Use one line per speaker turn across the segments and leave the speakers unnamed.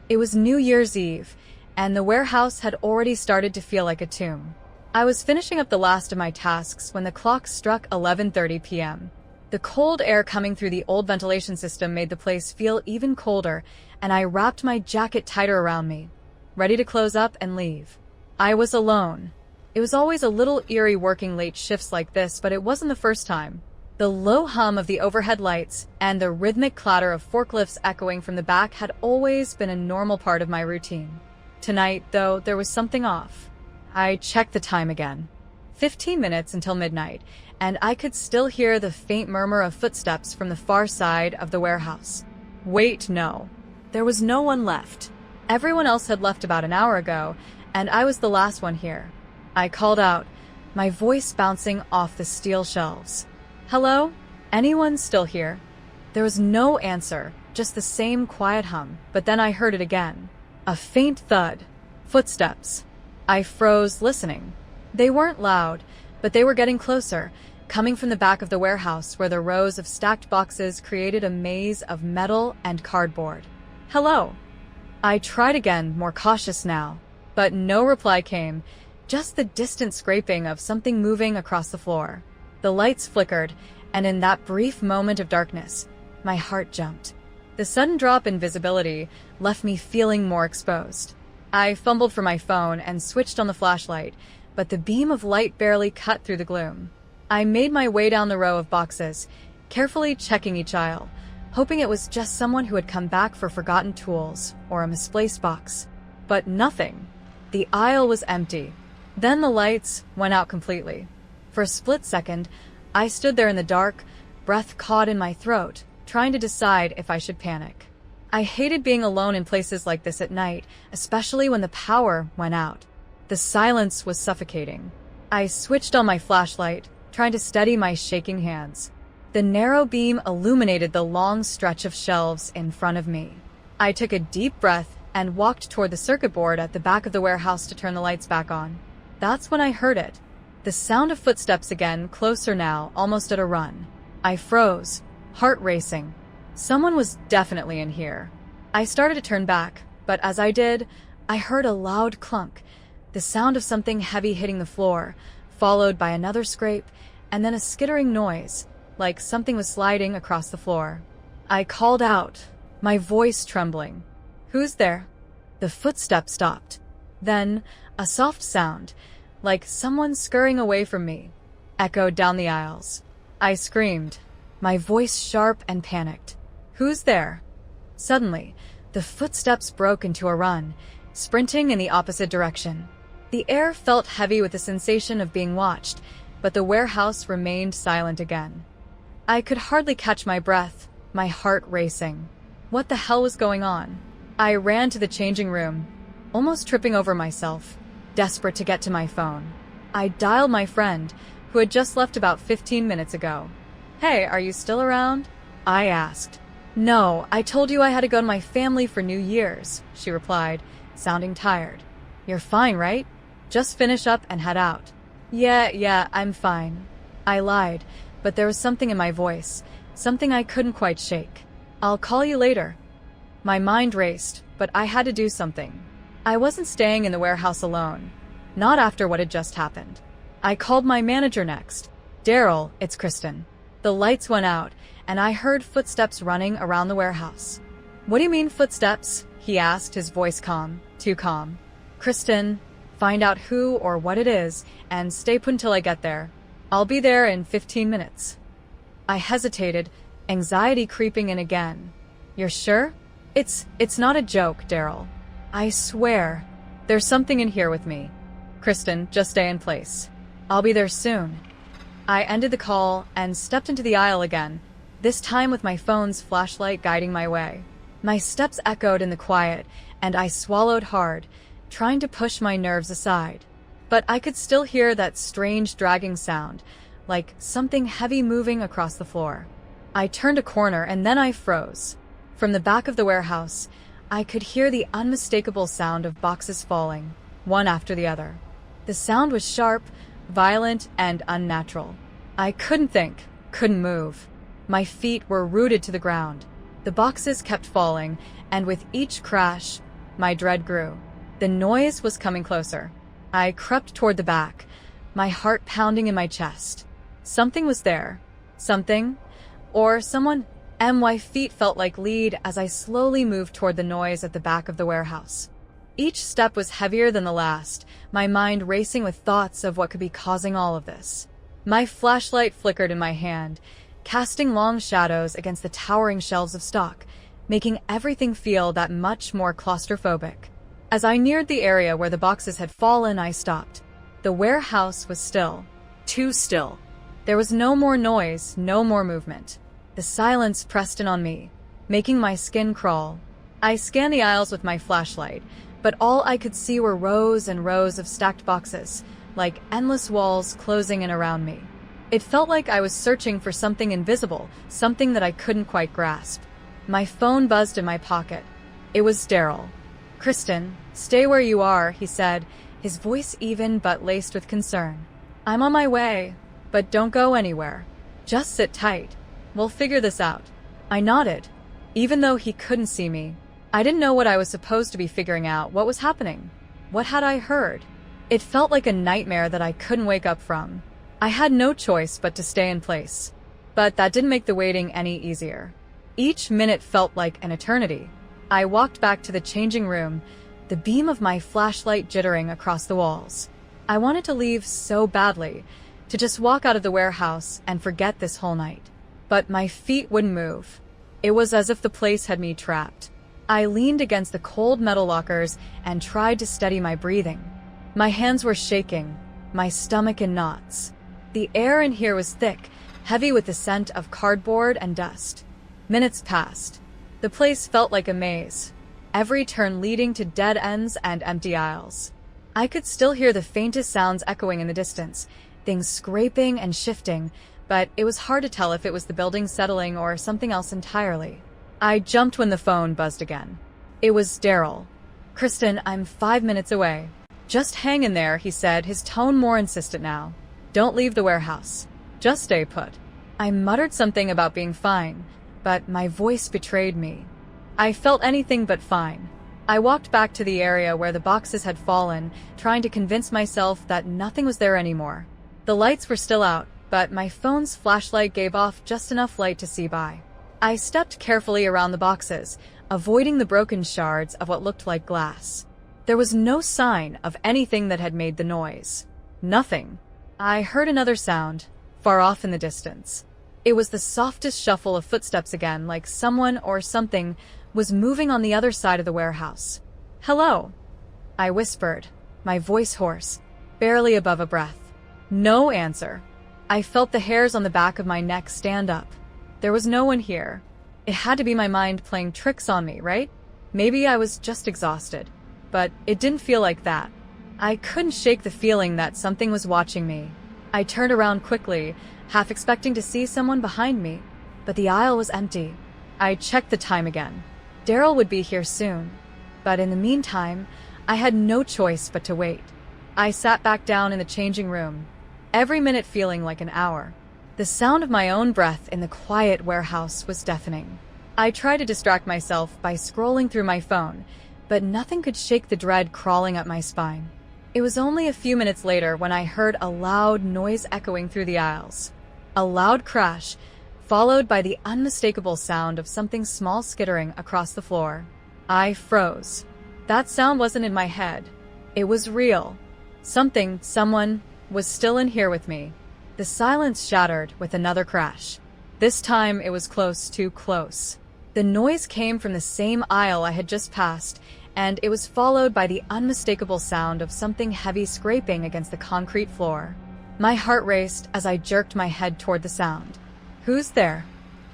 It was New Year's Eve, and the warehouse had already started to feel like a tomb. I was finishing up the last of my tasks when the clock struck 11:30 p.m. The cold air coming through the old ventilation system made the place feel even colder, and I wrapped my jacket tighter around me, ready to close up and leave. I was alone. It was always a little eerie working late shifts like this, but it wasn't the first time. The low hum of the overhead lights and the rhythmic clatter of forklifts echoing from the back had always been a normal part of my routine. Tonight, though, there was something off. I checked the time again. 15 minutes until midnight, and I could still hear the faint murmur of footsteps from the far side of the warehouse. Wait, no. There was no one left. Everyone else had left about an hour ago, and I was the last one here. I called out, my voice bouncing off the steel shelves. Hello? Anyone still here? There was no answer, just the same quiet hum, but then I heard it again. A faint thud. Footsteps. I froze, listening. They weren't loud, but they were getting closer, coming from the back of the warehouse where the rows of stacked boxes created a maze of metal and cardboard. Hello. I tried again, more cautious now, but no reply came, just the distant scraping of something moving across the floor. The lights flickered, and in that brief moment of darkness, my heart jumped. The sudden drop in visibility left me feeling more exposed. I fumbled for my phone and switched on the flashlight, but the beam of light barely cut through the gloom. I made my way down the row of boxes, carefully checking each aisle, hoping it was just someone who had come back for forgotten tools or a misplaced box. But nothing. The aisle was empty. Then the lights went out completely. For a split second, I stood there in the dark, breath caught in my throat, trying to decide if I should panic. I hated being alone in places like this at night, especially when the power went out. The silence was suffocating. I switched on my flashlight, trying to steady my shaking hands. The narrow beam illuminated the long stretch of shelves in front of me. I took a deep breath and walked toward the circuit board at the back of the warehouse to turn the lights back on. That's when I heard it. The sound of footsteps again, closer now, almost at a run. I froze, heart racing. Someone was definitely in here. I started to turn back, but as I did, I heard a loud clunk, the sound of something heavy hitting the floor, followed by another scrape, and then a skittering noise, like something was sliding across the floor. I called out, my voice trembling. Who's there? The footsteps stopped. Then, a soft sound, like someone scurrying away from me, echoed down the aisles. I screamed, my voice sharp and panicked. Who's there? Suddenly, the footsteps broke into a run, sprinting in the opposite direction. The air felt heavy with the sensation of being watched, but the warehouse remained silent again. I could hardly catch my breath, my heart racing. What the hell was going on? I ran to the changing room, almost tripping over myself, desperate to get to my phone. I dialed my friend, who had just left about 15 minutes ago. Hey, are you still around? I asked. No, I told you I had to go to my family for New Year's, she replied, sounding tired. You're fine, right? Just finish up and head out. Yeah, I'm fine. I lied, but there was something in my voice, something I couldn't quite shake. I'll call you later. My mind raced, but I had to do something. I wasn't staying in the warehouse alone. Not after what had just happened. I called my manager next. Daryl, it's Kristen. The lights went out, and I heard footsteps running around the warehouse. What do you mean footsteps? He asked, his voice calm, too calm. Kristen, find out who or what it is, and stay put until I get there. I'll be there in 15 minutes. I hesitated, anxiety creeping in again. You're sure? It's not a joke, Daryl. I swear. There's something in here with me. Kristen, just stay in place. I'll be there soon. I ended the call and stepped into the aisle again, this time with my phone's flashlight guiding my way. My steps echoed in the quiet, and I swallowed hard, trying to push my nerves aside. But I could still hear that strange dragging sound, like something heavy moving across the floor. I turned a corner and then I froze. From the back of the warehouse, I could hear the unmistakable sound of boxes falling, one after the other. The sound was sharp, violent, and unnatural. I couldn't think, couldn't move. My feet were rooted to the ground. The boxes kept falling, and with each crash, My dread grew. The noise was coming closer. I crept toward the back, my heart pounding in my chest. Something was there. Something, or someone. My feet felt like lead as I slowly moved toward the noise at the back of the warehouse. Each step was heavier than the last, my mind racing with thoughts of what could be causing all of this. My flashlight flickered in my hand, casting long shadows against the towering shelves of stock, making everything feel that much more claustrophobic. As I neared the area where the boxes had fallen, I stopped. The warehouse was still. Too still. There was no more noise, no more movement. The silence pressed in on me, making my skin crawl. I scanned the aisles with my flashlight, but all I could see were rows and rows of stacked boxes, like endless walls closing in around me. It felt like I was searching for something invisible, something that I couldn't quite grasp. My phone buzzed in my pocket. It was Daryl. "Kristen, stay where you are," he said, his voice even but laced with concern. "I'm on my way, but don't go anywhere. Just sit tight. We'll figure this out." I nodded. Even though he couldn't see me, I didn't know what I was supposed to be figuring out. What was happening? What had I heard? It felt like a nightmare that I couldn't wake up from. I had no choice but to stay in place. But that didn't make the waiting any easier. Each minute felt like an eternity. I walked back to the changing room, the beam of my flashlight jittering across the walls. I wanted to leave so badly, to just walk out of the warehouse and forget this whole night. But my feet wouldn't move. It was as if the place had me trapped. I leaned against the cold metal lockers and tried to steady my breathing. My hands were shaking, my stomach in knots. The air in here was thick, heavy with the scent of cardboard and dust. Minutes passed. The place felt like a maze, every turn leading to dead ends and empty aisles. I could still hear the faintest sounds echoing in the distance, things scraping and shifting, but it was hard to tell if it was the building settling or something else entirely. I jumped when the phone buzzed again. It was Daryl. "Kristen, I'm 5 minutes away." "Just hang in there," he said, his tone more insistent now. "Don't leave the warehouse. Just stay put." I muttered something about being fine, but my voice betrayed me. I felt anything but fine. I walked back to the area where the boxes had fallen, trying to convince myself that nothing was there anymore. The lights were still out, but my phone's flashlight gave off just enough light to see by. I stepped carefully around the boxes, avoiding the broken shards of what looked like glass. There was no sign of anything that had made the noise. Nothing. I heard another sound, far off in the distance. It was the softest shuffle of footsteps again, like someone or something was moving on the other side of the warehouse. "Hello," I whispered, my voice hoarse, barely above a breath. No answer. I felt the hairs on the back of my neck stand up. There was no one here. It had to be my mind playing tricks on me, right? Maybe I was just exhausted, but it didn't feel like that. I couldn't shake the feeling that something was watching me. I turned around quickly, half expecting to see someone behind me, but the aisle was empty. I checked the time again. Daryl would be here soon, but in the meantime, I had no choice but to wait. I sat back down in the changing room, every minute feeling like an hour. The sound of my own breath in the quiet warehouse was deafening. I tried to distract myself by scrolling through my phone, but nothing could shake the dread crawling up my spine. It was only a few minutes later when I heard a loud noise echoing through the aisles. A loud crash, followed by the unmistakable sound of something small skittering across the floor. I froze. That sound wasn't in my head. It was real. Someone was still in here with me. The silence shattered with another crash. This time it was close, too close. The noise came from the same aisle I had just passed, and it was followed by the unmistakable sound of something heavy scraping against the concrete floor. My heart raced as I jerked my head toward the sound. "Who's there?"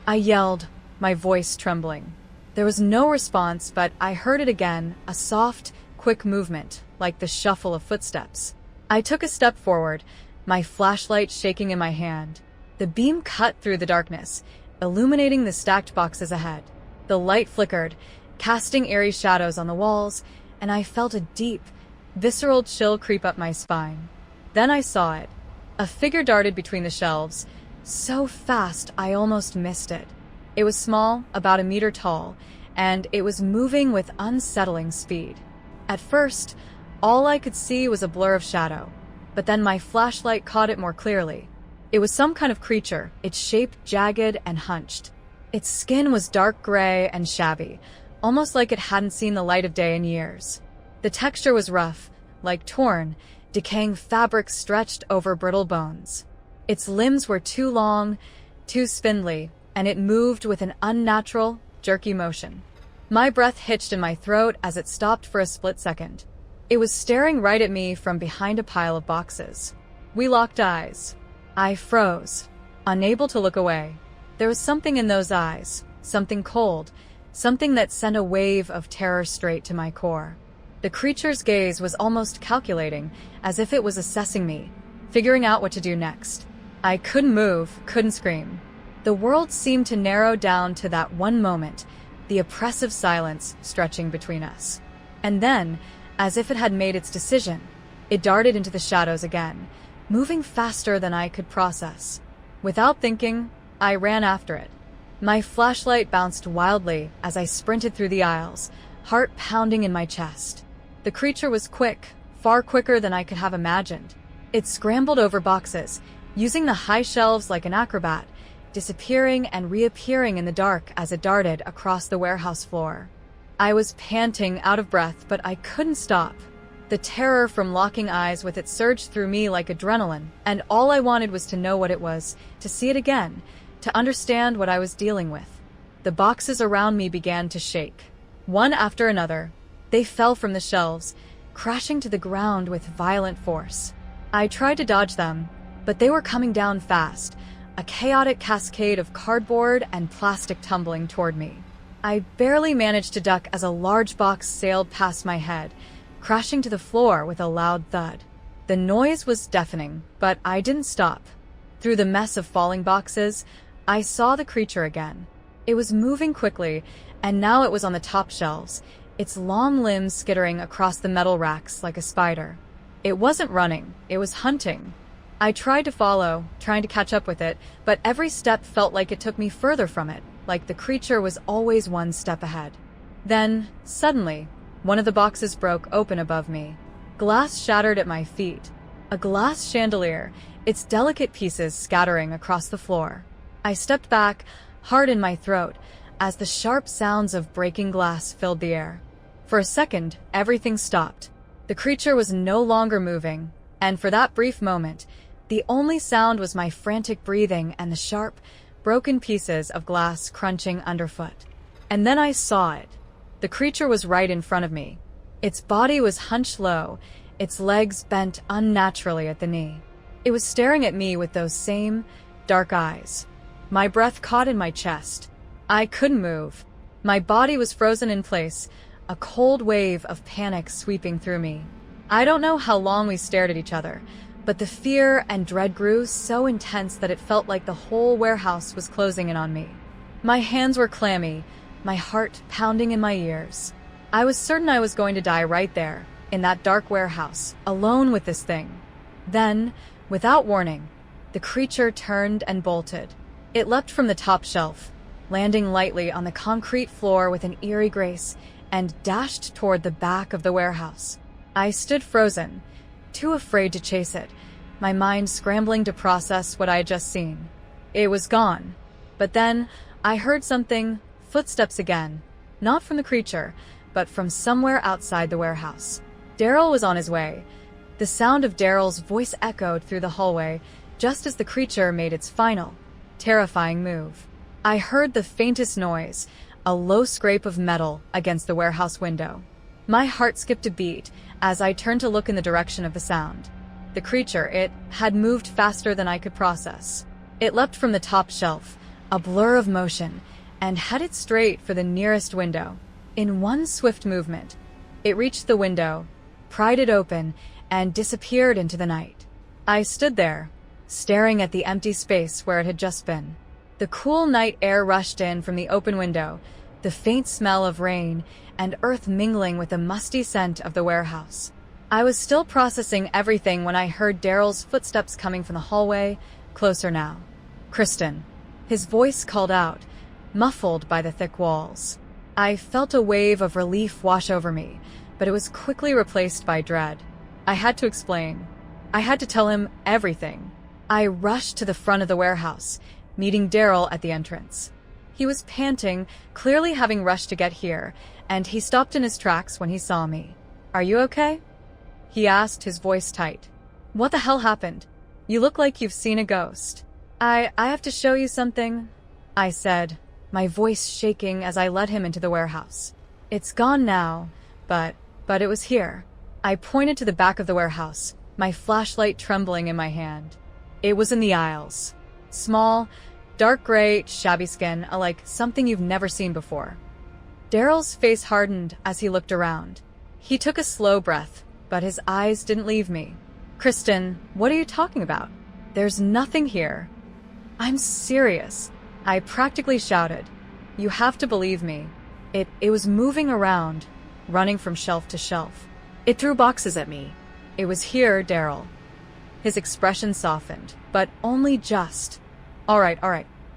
I yelled, my voice trembling. There was no response, but I heard it again, a soft, quick movement, like the shuffle of footsteps. I took a step forward, my flashlight shaking in my hand. The beam cut through the darkness, illuminating the stacked boxes ahead. The light flickered, casting eerie shadows on the walls, and I felt a deep, visceral chill creep up my spine. Then I saw it. A figure darted between the shelves, so fast I almost missed it. It was small, about a meter tall, and it was moving with unsettling speed. At first, all I could see was a blur of shadow, but then my flashlight caught it more clearly. It was some kind of creature, its shape jagged and hunched. Its skin was dark gray and shabby, almost like it hadn't seen the light of day in years. The texture was rough, like torn, decaying fabric stretched over brittle bones. Its limbs were too long, too spindly, and it moved with an unnatural, jerky motion. My breath hitched in my throat as it stopped for a split second. It was staring right at me from behind a pile of boxes. We locked eyes. I froze, unable to look away. There was something in those eyes, something cold, something that sent a wave of terror straight to my core. The creature's gaze was almost calculating, as if it was assessing me, figuring out what to do next. I couldn't move, couldn't scream. The world seemed to narrow down to that one moment, the oppressive silence stretching between us. And then, as if it had made its decision, it darted into the shadows again, moving faster than I could process. Without thinking, I ran after it. My flashlight bounced wildly as I sprinted through the aisles, heart pounding in my chest. The creature was quick, far quicker than I could have imagined. It scrambled over boxes, using the high shelves like an acrobat, disappearing and reappearing in the dark as it darted across the warehouse floor. I was panting, out of breath, but I couldn't stop. The terror from locking eyes with it surged through me like adrenaline, and all I wanted was to know what it was, to see it again, to understand what I was dealing with. The boxes around me began to shake. One after another, they fell from the shelves, crashing to the ground with violent force. I tried to dodge them, but they were coming down fast, a chaotic cascade of cardboard and plastic tumbling toward me. I barely managed to duck as a large box sailed past my head, crashing to the floor with a loud thud. The noise was deafening, but I didn't stop. Through the mess of falling boxes, I saw the creature again. It was moving quickly, and now it was on the top shelves, its long limbs skittering across the metal racks like a spider. It wasn't running, it was hunting. I tried to follow, trying to catch up with it, but every step felt like it took me further from it, like the creature was always one step ahead. Then, suddenly, one of the boxes broke open above me. Glass shattered at my feet. A glass chandelier, its delicate pieces scattering across the floor. I stepped back, heart in my throat, as the sharp sounds of breaking glass filled the air. For a second, everything stopped. The creature was no longer moving, and for that brief moment, the only sound was my frantic breathing and the sharp, broken pieces of glass crunching underfoot. And then I saw it. The creature was right in front of me. Its body was hunched low, its legs bent unnaturally at the knee. It was staring at me with those same dark eyes. My breath caught in my chest. I couldn't move. My body was frozen in place, a cold wave of panic sweeping through me. I don't know how long we stared at each other, but the fear and dread grew so intense that it felt like the whole warehouse was closing in on me. My hands were clammy, my heart pounding in my ears. I was certain I was going to die right there, in that dark warehouse, alone with this thing. Then, without warning, the creature turned and bolted. It leapt from the top shelf, landing lightly on the concrete floor with an eerie grace, and dashed toward the back of the warehouse. I stood frozen, too afraid to chase it, my mind scrambling to process what I had just seen. It was gone. But then, I heard something, footsteps again, not from the creature, but from somewhere outside the warehouse. Daryl was on his way. The sound of Daryl's voice echoed through the hallway, just as the creature made its final, terrifying move. I heard the faintest noise, a low scrape of metal against the warehouse window. My heart skipped a beat as I turned to look in the direction of the sound. The creature, it had moved faster than I could process. It leapt from the top shelf, a blur of motion, and headed straight for the nearest window. In one swift movement, it reached the window, pried it open, and disappeared into the night. I stood there, staring at the empty space where it had just been. The cool night air rushed in from the open window, the faint smell of rain and earth mingling with the musty scent of the warehouse. I was still processing everything when I heard Daryl's footsteps coming from the hallway, closer now. "Kristen." His voice called out, muffled by the thick walls. I felt a wave of relief wash over me, but it was quickly replaced by dread. I had to explain. I had to tell him everything. I rushed to the front of the warehouse, meeting Daryl at the entrance. He was panting, clearly having rushed to get here, and he stopped in his tracks when he saw me. "Are you okay?" he asked, his voice tight. "What the hell happened? You look like you've seen a ghost." I have to show you something," I said, my voice shaking as I led him into the warehouse. "It's gone now, but it was here." I pointed to the back of the warehouse, my flashlight trembling in my hand. It was in the aisles. Small, dark gray, shabby skin, like something you've never seen before. Daryl's face hardened as he looked around. He took a slow breath, but his eyes didn't leave me. "Kristen, what are you talking about? There's nothing here." "I'm serious," I practically shouted. "You have to believe me. It was moving around, running from shelf to shelf. It threw boxes at me. It was here, Daryl." His expression softened, but only just. All right.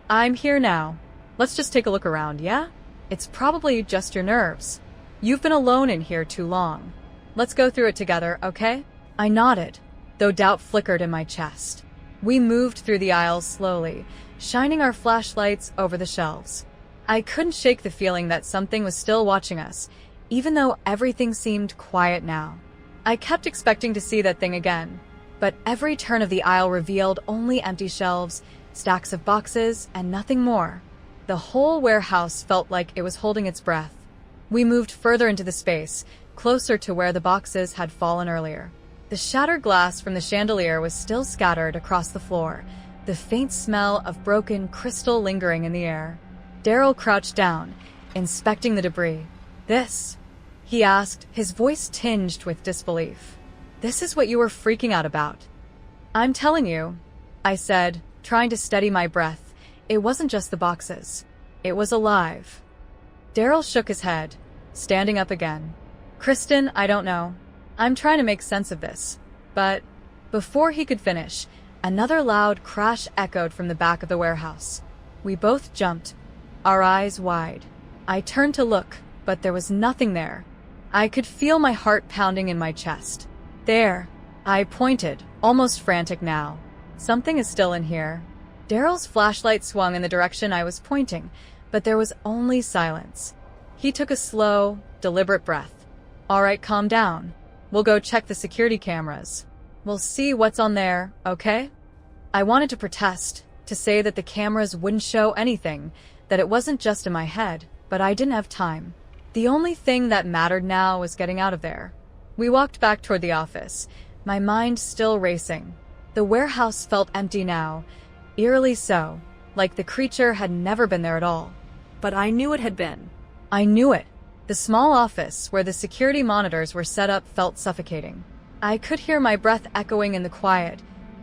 I'm here now. Let's just take a look around, yeah? It's probably just your nerves. You've been alone in here too long. Let's go through it together, okay?" I nodded, though doubt flickered in my chest. We moved through the aisles slowly, shining our flashlights over the shelves. I couldn't shake the feeling that something was still watching us, even though everything seemed quiet now. I kept expecting to see that thing again, but every turn of the aisle revealed only empty shelves, stacks of boxes, and nothing more. The whole warehouse felt like it was holding its breath. We moved further into the space, closer to where the boxes had fallen earlier. The shattered glass from the chandelier was still scattered across the floor, the faint smell of broken crystal lingering in the air. Daryl crouched down, inspecting the debris. "This?" he asked, his voice tinged with disbelief. "This is what you were freaking out about." "I'm telling you," I said, trying to steady my breath. "It wasn't just the boxes. It was alive." Daryl shook his head, standing up again. "Kristen, I don't know. I'm trying to make sense of this." But before he could finish, another loud crash echoed from the back of the warehouse. We both jumped, our eyes wide. I turned to look, but there was nothing there. I could feel my heart pounding in my chest. "There," I pointed, almost frantic now. "Something is still in here." Daryl's flashlight swung in the direction I was pointing, but there was only silence. He took a slow, deliberate breath. "All right, calm down. We'll go check the security cameras. We'll see what's on there, okay?" I wanted to protest, to say that the cameras wouldn't show anything, that it wasn't just in my head, but I didn't have time. The only thing that mattered now was getting out of there. We walked back toward the office, my mind still racing. The warehouse felt empty now, eerily so, like the creature had never been there at all. But I knew it had been. I knew it. The small office where the security monitors were set up felt suffocating. I could hear my breath echoing in the quiet,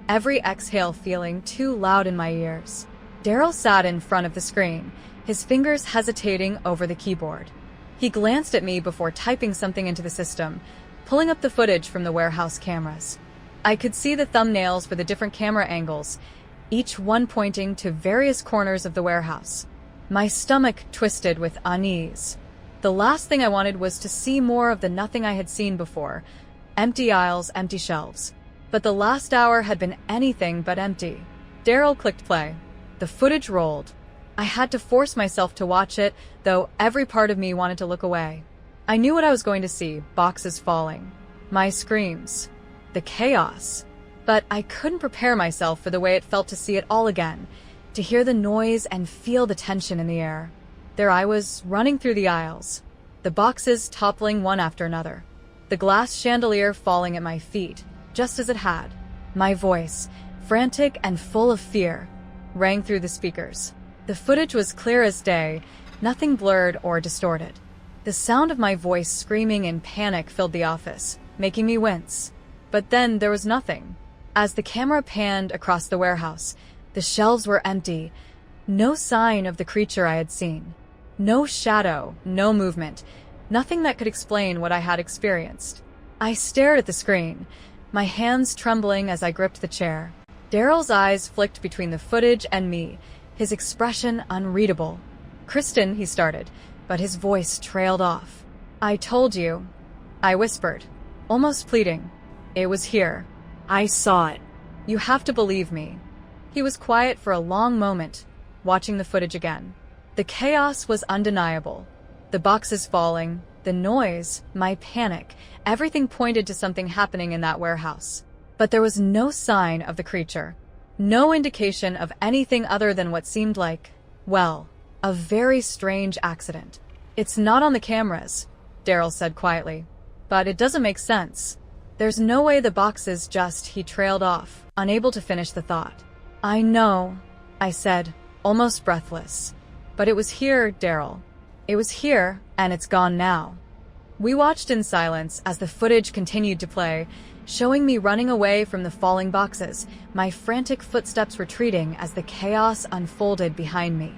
every exhale feeling too loud in my ears. Daryl sat in front of the screen, his fingers hesitating over the keyboard. He glanced at me before typing something into the system, pulling up the footage from the warehouse cameras. I could see the thumbnails for the different camera angles, each one pointing to various corners of the warehouse. My stomach twisted with unease. The last thing I wanted was to see more of the nothing I had seen before. Empty aisles, empty shelves. But the last hour had been anything but empty. Daryl clicked play. The footage rolled. I had to force myself to watch it, though every part of me wanted to look away. I knew what I was going to see, boxes falling. My screams. The chaos. But I couldn't prepare myself for the way it felt to see it all again, to hear the noise and feel the tension in the air. There I was, running through the aisles, the boxes toppling one after another, the glass chandelier falling at my feet, just as it had. My voice, frantic and full of fear, rang through the speakers. The footage was clear as day, nothing blurred or distorted. The sound of my voice screaming in panic filled the office, making me wince. But then there was nothing. As the camera panned across the warehouse, the shelves were empty, no sign of the creature I had seen. No shadow, no movement, nothing that could explain what I had experienced. I stared at the screen, my hands trembling as I gripped the chair. Daryl's eyes flicked between the footage and me, his expression unreadable. "Kristen," he started, but his voice trailed off. "I told you," I whispered, almost pleading. "It was here. I saw it. You have to believe me." He was quiet for a long moment, watching the footage again. The chaos was undeniable. The boxes falling, the noise, my panic, everything pointed to something happening in that warehouse. But there was no sign of the creature. No indication of anything other than what seemed like, well, a very strange accident. "It's not on the cameras," Daryl said quietly. "But it doesn't make sense. There's no way the boxes just," he trailed off, unable to finish the thought. "I know," I said, almost breathless. "But it was here, Daryl. It was here, and it's gone now." We watched in silence as the footage continued to play, showing me running away from the falling boxes, my frantic footsteps retreating as the chaos unfolded behind me.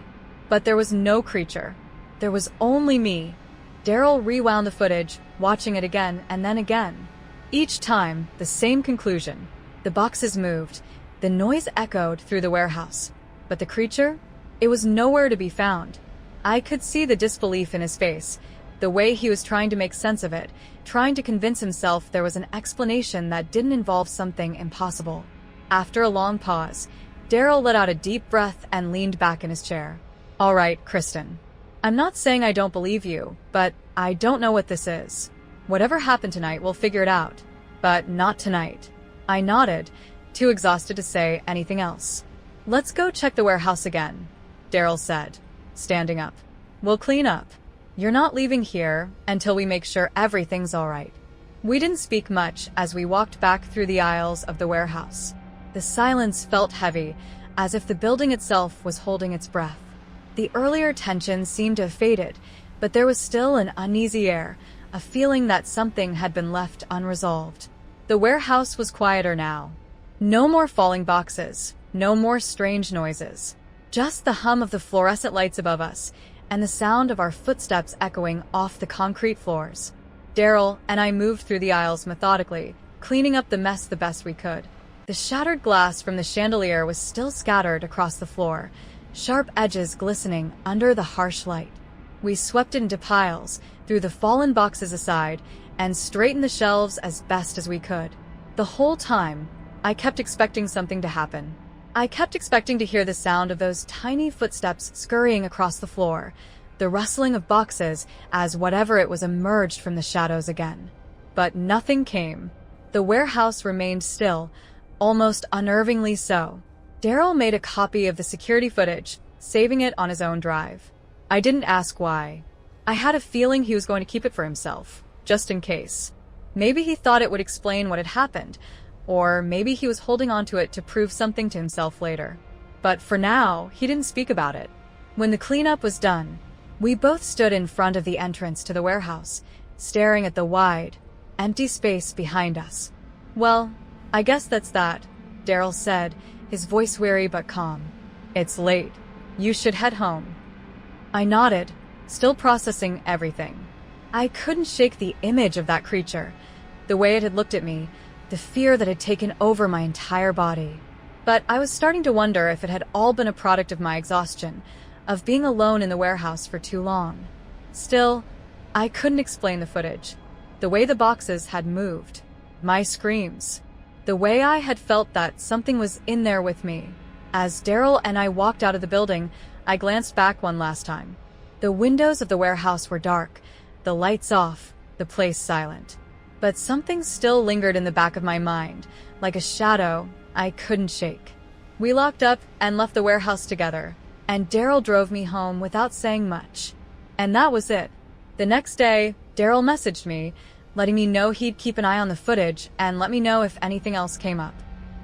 But there was no creature. There was only me. Daryl rewound the footage, watching it again and then again. Each time, the same conclusion. The boxes moved. The noise echoed through the warehouse. But the creature? It was nowhere to be found. I could see the disbelief in his face, the way he was trying to make sense of it, trying to convince himself there was an explanation that didn't involve something impossible. After a long pause, Daryl let out a deep breath and leaned back in his chair. "All right, Kristen. I'm not saying I don't believe you, but I don't know what this is. Whatever happened tonight, we'll figure it out. But not tonight." I nodded, too exhausted to say anything else. "Let's go check the warehouse again," Daryl said, standing up. "We'll clean up. You're not leaving here until we make sure everything's all right." We didn't speak much as we walked back through the aisles of the warehouse. The silence felt heavy, as if the building itself was holding its breath. The earlier tension seemed to have faded, but there was still an uneasy air, a feeling that something had been left unresolved. The warehouse was quieter now. No more falling boxes, no more strange noises. Just the hum of the fluorescent lights above us, and the sound of our footsteps echoing off the concrete floors. Daryl and I moved through the aisles methodically, cleaning up the mess the best we could. The shattered glass from the chandelier was still scattered across the floor, sharp edges glistening under the harsh light. We swept it into piles, threw the fallen boxes aside, and straightened the shelves as best as we could. The whole time, I kept expecting something to happen. I kept expecting to hear the sound of those tiny footsteps scurrying across the floor, the rustling of boxes as whatever it was emerged from the shadows again. But nothing came. The warehouse remained still, almost unnervingly so. Daryl made a copy of the security footage, saving it on his own drive. I didn't ask why. I had a feeling he was going to keep it for himself, just in case. Maybe he thought it would explain what had happened, or maybe he was holding on to it to prove something to himself later. But for now, he didn't speak about it. When the cleanup was done, we both stood in front of the entrance to the warehouse, staring at the wide, empty space behind us. "Well, I guess that's that," Daryl said, his voice weary but calm. "It's late. You should head home." I nodded, still processing everything. I couldn't shake the image of that creature, the way it had looked at me, the fear that had taken over my entire body. But I was starting to wonder if it had all been a product of my exhaustion, of being alone in the warehouse for too long. Still, I couldn't explain the footage, the way the boxes had moved, my screams, the way I had felt that something was in there with me. As Daryl and I walked out of the building, I glanced back one last time. The windows of the warehouse were dark, the lights off, the place silent. But something still lingered in the back of my mind, like a shadow I couldn't shake. We locked up and left the warehouse together, and Daryl drove me home without saying much. And that was it. The next day, Daryl messaged me, letting me know he'd keep an eye on the footage and let me know if anything else came up.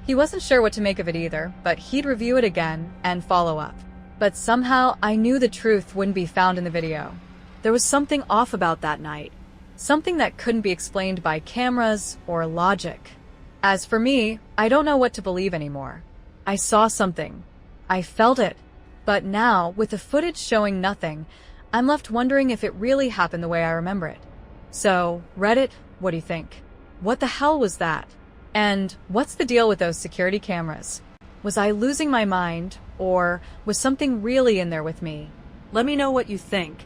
He wasn't sure what to make of it either, but he'd review it again and follow up. But somehow I knew the truth wouldn't be found in the video. There was something off about that night. Something that couldn't be explained by cameras or logic. As for me, I don't know what to believe anymore. I saw something. I felt it. But now, with the footage showing nothing, I'm left wondering if it really happened the way I remember it. So, Reddit, what do you think? What the hell was that? And what's the deal with those security cameras? Was I losing my mind, or was something really in there with me? Let me know what you think.